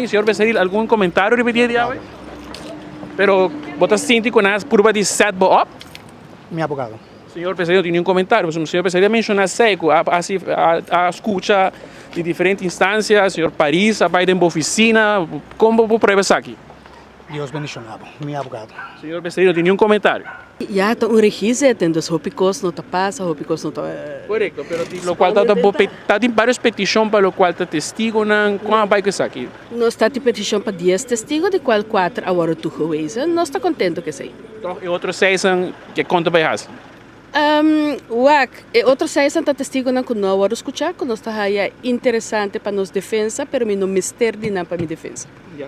Senhor Becerril, algum comentário repetir de hoje? Pero você sente que nas curva de set up? Mi abogado. Senhor Becerril, tem um comentário. O senhor Becerril mencionou seco, a escuta de diferentes instâncias, senhor Paris, a Biden oficina, como vou provar isso aqui? Dios bendicionado. Mi abogado. Senhor Becerril, tem um comentário. Ja, tá registre, dus hopicos não tá passa, hopicos não tá. Correto, pero lo qual tem várias petições para o qual está testigo não como vai que isso aqui? Nós está de petição para 10 testigos, de qual 4 agora tu gewezen. Nós está contento que sei. Toch, e outros 6 que conta para isso. E outros 6 está testigo não que não agora escutar, que nós está aí interessante para nos defesa, pero me não mistério de não para minha defesa. Ja,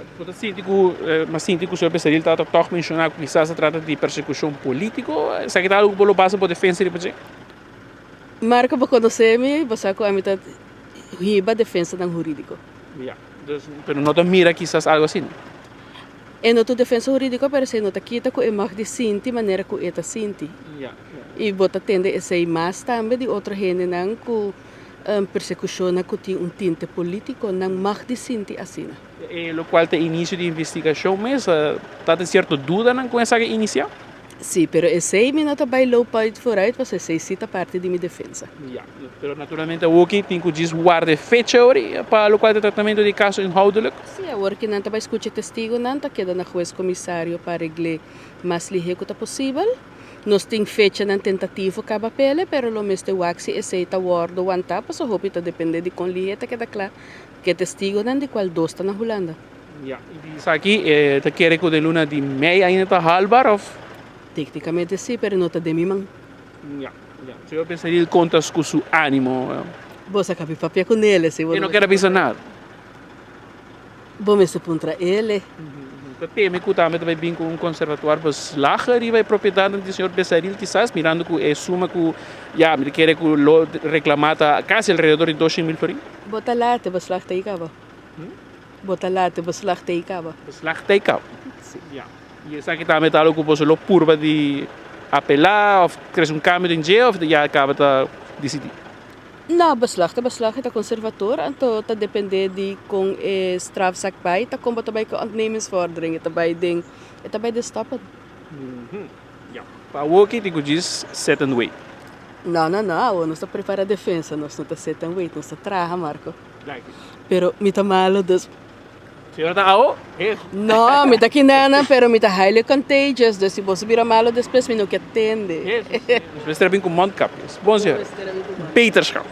mas sinto que o senhor Becerril está a mencionar que quizás se trata de persecução política, será que está algo pelo base para defesa de você? Marca para conhecer-me, você com a mitad riba defesa não jurídico. Ja, pero não te mira quizás algo assim. E não tu defesa jurídico, pero se não te quita que imag de sinti maneira que eta sinti. Ja. E bota tende esse mais também de outra gente não que persecução que tem tinte político não mag de sinti assim. Lo qual tem início de investigação, mas está de certa dúvida com essa inicial? Sim, pero esse me não está bem low para vooruit, você sei cita parte de minha defesa. Ja, pero naturalmente o que tem que guardar fecha para o qual o tratamento de caso inhoudelijk. Sim, agora que não está bem escutar testigo, não está queda na juiz comissário para regle mais ligeiro que possível. Nós temos fecha na tentativa acaba pele, pero lo mesmo waxi esse está guardo one tapa, so hope está depende de com ligeiro queda claro que testigo não de qual dos está na Holanda. Ja, e diz aqui, te quer que de luna de meia ainda está halbar of? Tecnicamente sim, pero não está de mim mão. Ja, ja. Se eu pensaria contas com seu ânimo. Você acaba de papel com ele, se Eu não quero avisar nada. Bom, me se contra ele. Porque me também vai vir com um conservatório para slager e vai propriedade do senhor Becerril, quizás, mirando que é suma que já me quer que lo reclamata quase alrededor de 200.000 forinhos. Bota lá, te beslag te ikaba. Bota lá, te beslag te ikaba. Beslag te ikaba. Ja. E essa aqui também está algo que você purva de apelar, ou cresce câmbio de engenho, ou já acaba de decidir. Não, beslag está conservator, então está depender de com strafzaak bij, está como também com ontnemingsvordering, está bij de stappen. Ja. Para o que digo diz set and wait. Não, nós está preparando a defesa, nós não está set and wait, nós está traja, Marco. Like. Pero me está malo dos. Senhor está ao? Não, me está aqui nada, pero me está highly contagious, dus se você vira malo depois me não que atende. Nós estamos com mondkapjes. Bom dia. Beterschap.